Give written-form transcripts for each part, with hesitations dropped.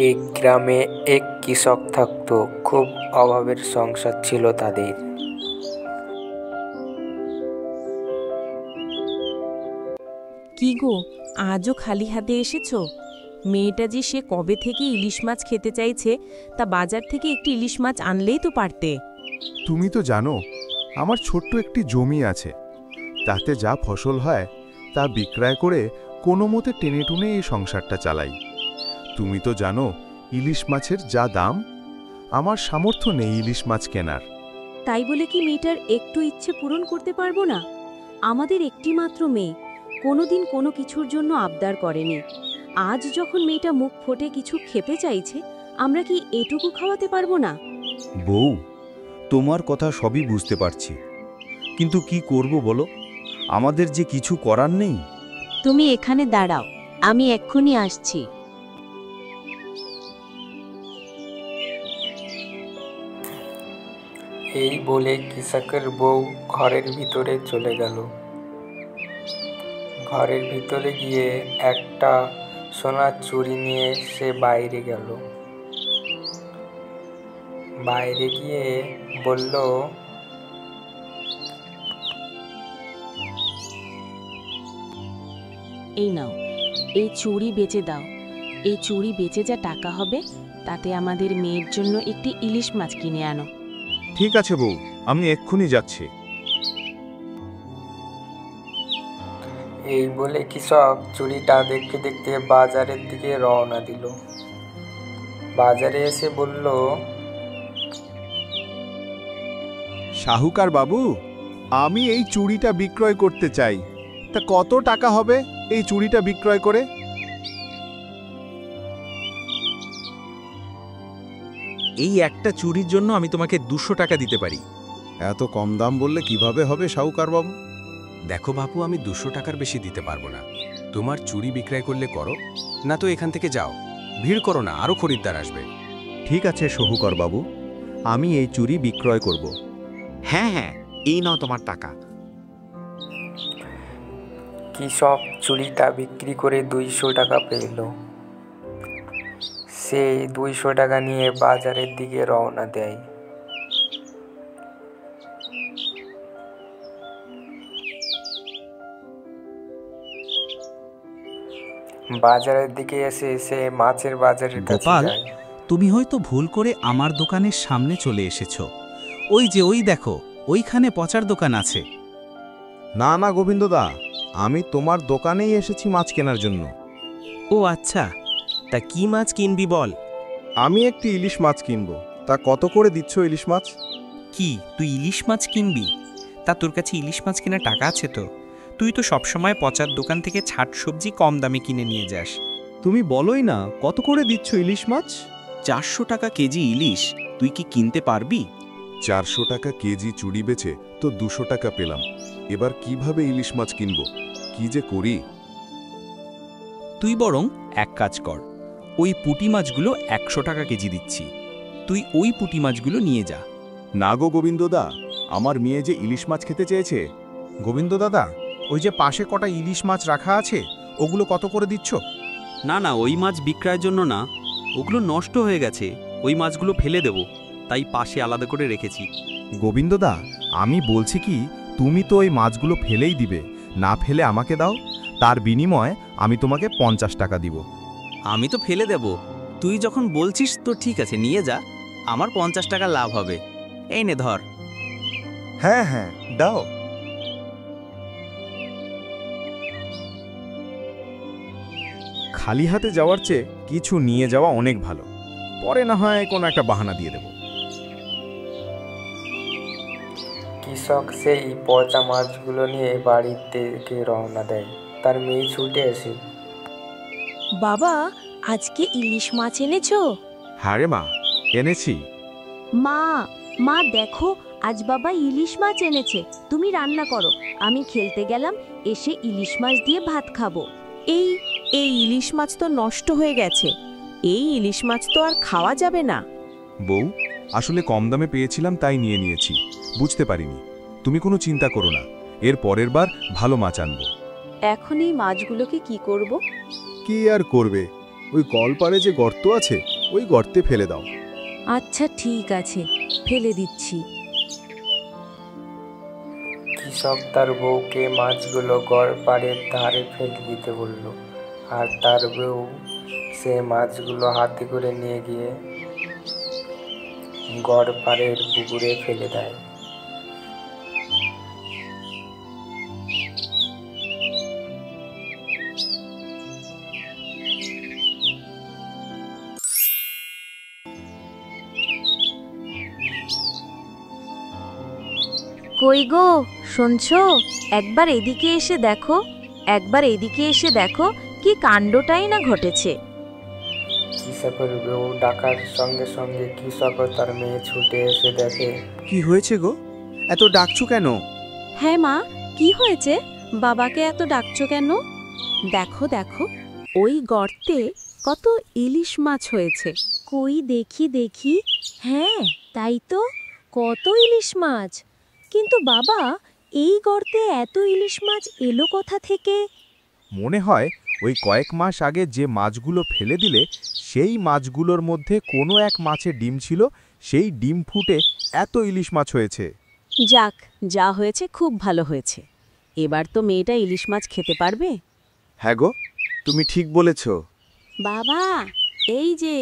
এক গ্রামে এক কৃষক থাকতো। খুব অভাবের সংসার ছিল তাদের। কি গো, আজও খালি হাতে এসেছো? মেয়েটা যে সে কবে থেকে ইলিশ মাছ খেতে চাইছে, তা বাজার থেকে একটি ইলিশ মাছ আনলেই তো পারতে। তুমি তো জানো আমার ছোট্ট একটি জমি আছে, তাতে যা ফসল হয় তা বিক্রয় করে কোনো মতে টেনে টুনে এই সংসারটা চালাই। তুমি তো জানো ইলিশ মাছের যা দাম, আমার সামর্থ্য নেই ইলিশ মাছ কেনার। তাই বলে কি মেয়েটার একটু ইচ্ছে পূরণ করতে পারবো না? আমাদের একটি মাত্র মেয়ে, কোনোদিন কোনো কিছুর জন্য আবদার করেনি। আজ যখন মেয়েটা মুখ ফোটে কিছু খেতে চাইছে, আমরা কি এটুকু খাওয়াতে পারবো না? বউ, তোমার কথা সবই বুঝতে পারছি, কিন্তু কি করব বলো? আমাদের যে কিছু করার নেই। তুমি এখানে দাঁড়াও, আমি এক্ষুনি আসছি। এই বলে কৃষকের বউ ঘরের ভিতরে চলে গেল। ঘরের ভিতরে গিয়ে একটা সোনার চুড়ি নিয়ে সে বাইরে গেল। বাইরে গিয়ে বলল, এই নাও, এই চুড়ি বেচে দাও। এই চুড়ি বেচে যা টাকা হবে, তাতে আমাদের মেয়ের জন্য একটি ইলিশ মাছ কিনে আনো। ঠিক আছে বউ, আমি এক্ষুনি যাচ্ছি। এই বলে কৃষক চুড়িটা দেখতে দেখতে বাজারের দিকে রওনা দিল। বাজারে এসে বলল, শাহুকার বাবু, আমি এই চুড়িটা বিক্রয় করতে চাই, তা কত টাকা হবে এই চুড়িটা বিক্রয় করে? এই একটা চুরির জন্য আমি তোমাকে 200 টাকা দিতে পারি। এত কম দাম বললে কিভাবে হবে শাহুকার বাবু? দেখো বাপু, আমি 200 টাকার বেশি দিতে পারবো না। তোমার চুরি বিক্রয় করলে করো, না তো এখান থেকে যাও। ভিড় করো না, আরো খরিদ্দার আসবে। ঠিক আছে শাহুকার বাবু, আমি এই চুড়ি বিক্রয় করব। হ্যাঁ হ্যাঁ, এই নাও তোমার টাকা। কৃষক চুড়িটা বিক্রি করে 200 টাকা পেল। সে 200 টাকা নিয়ে বাজারের দিকে রওনা দেয়। বাজারের দিকে এসে সে মাছের বাজারের কাছে গোপাল, যায়। তুমি হয়তো ভুল করে আমার দোকানের সামনে চলে এসেছো। ওই যে ওই দেখো, ওইখানে পচার দোকান আছে। না না গোবিন্দদা, আমি তোমার দোকানেই এসেছি মাছ কেনার জন্য। ও আচ্ছা, তা কি মাছ কিনবি বল? আমি একটি ইলিশ মাছ কিনবো, তা কত করে দিচ্ছ ইলিশ মাছ? কি, তুই ইলিশ মাছ কিনবি? তা তোর কাছে ইলিশ মাছ কেনার টাকা আছে তো? তুই তো সবসময় পচার দোকান থেকে ছাট সবজি কম দামে কিনে নিয়ে যাস। তুমি বলোই না কত করে দিচ্ছ ইলিশ মাছ? 400 টাকা কেজি ইলিশ, তুই কি কিনতে পারবি? 400 টাকা কেজি চুড়ি বেচে তো 200 টাকা পেলাম। এবার কিভাবে ইলিশ মাছ কিনবো, কি যে করি? তুই বরং এক কাজ কর, ওই পুঁটি মাছগুলো 100 টাকা কেজি দিচ্ছি, তুই ওই পুঁটি মাছগুলো নিয়ে যা। না গো গোবিন্দদা, আমার মেয়ে যে ইলিশ মাছ খেতে চেয়েছে। গোবিন্দ দাদা, ওই যে পাশে কটা ইলিশ মাছ রাখা আছে, ওগুলো কত করে দিচ্ছ? না না, ওই মাছ বিক্রয়ের জন্য না, ওগুলো নষ্ট হয়ে গেছে। ওই মাছগুলো ফেলে দেব, তাই পাশে আলাদা করে রেখেছি। গোবিন্দদা, আমি বলছি কি, তুমি তো ওই মাছগুলো ফেলেই দিবে, না ফেলে আমাকে দাও, তার বিনিময়ে আমি তোমাকে 50 টাকা দিব। আমি তো ফেলে দেব, তুই যখন বলছিস তো ঠিক আছে, নিয়ে যা, আমার 50 টাকা লাভ হবে। এই নে ধর। হ্যাঁ হ্যাঁ, দাও। খালি হাতে যাওয়ার চেয়ে কিছু নিয়ে যাওয়া অনেক ভালো, পরে না হয় কোনো একটা বাহানা দিয়ে দেব। কৃষক সেই পচা মাছগুলো নিয়ে বাড়ির দিকে রওনা দেয়। তার মেয়ে ছুটে আসে। বাবা, আজকে ইলিশ মাছ এনেছো? হ্যাঁ রে মা, এনেছি। মা, মা দেখো, আজ বাবা ইলিশ মাছ এনেছে, তুমি রান্না করো, আমি খেলতে গেলাম, এসে ইলিশ মাছ দিয়ে ভাত খাবো। এই এই ইলিশ মাছ তো নষ্ট হয়ে গেছে। এই ইলিশ মাছ তো আর খাওয়া যাবে না। বউ, আসলে কম দামে পেয়েছিলাম তাই নিয়ে নিয়েছি, বুঝতে পারিনি। তুমি কোনো চিন্তা করো না, এর পরের বার ভালো মাছ আনবো। এখন এই মাছগুলোকে কি করব? কি আর করবে, এই যে 50 টাকা দিয়ে দিলাম, 50 টাকা দিয়ে নিয়ে যাও। ওই কলপাড়ে যে গর্ত আছে ওই গর্তে ফেলে দাও। আচ্ছা ঠিক আছে, ফেলে দিচ্ছি। কৃষক তার বউকে মাছগুলো গড় পাড়ের ধারে ফেলে দিতে বলল, আর তার বউ সে মাছগুলো হাতে করে নিয়ে গিয়ে গড় পাড়ের পুকুরে ফেলে দেয়। কই গো, শুনছো? একবার এদিকে এসে দেখো, একবার এদিকে এসে দেখো, কি কাণ্ডটাই না ঘটেছে। কৃষকের বউ ডাকার সঙ্গে সঙ্গে কৃষক ও তার মেয়ে ছুটে এসে দেখে। কি হয়েছে গো, এত ডাকছো কেন? হ্যাঁ মা, কি হয়েছে? বাবাকে এত ডাকছো কেন? দেখো দেখো, ওই গর্তে কত ইলিশ মাছ হয়েছে। কই দেখি দেখি। হ্যাঁ তাই তো, কত ইলিশ মাছ। কিন্তু বাবা, এই গর্তে এত ইলিশ মাছ এলো কোথা থেকে? মনে হয় ওই কয়েক মাস আগে যে মাছগুলো ফেলে দিলে সেই মাছগুলোর মধ্যে কোনো এক মাছে ডিম ছিল, সেই ডিম ফুটে এত ইলিশ মাছ হয়েছে। যাক, যা হয়েছে খুব ভালো হয়েছে। এবার তো মেয়েটা ইলিশ মাছ খেতে পারবে। হ্যাঁ গো, তুমি ঠিক বলেছ। বাবা, এই যে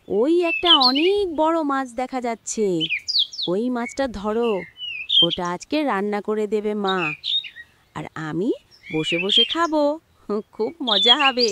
ওই একটা অনেক বড় মাছ দেখা যাচ্ছে, ওই মাছটা ধরো, ওটা আজকে রান্না করে দেবে মা, আর আমি বসে বসে খাবো, খুব মজা হবে।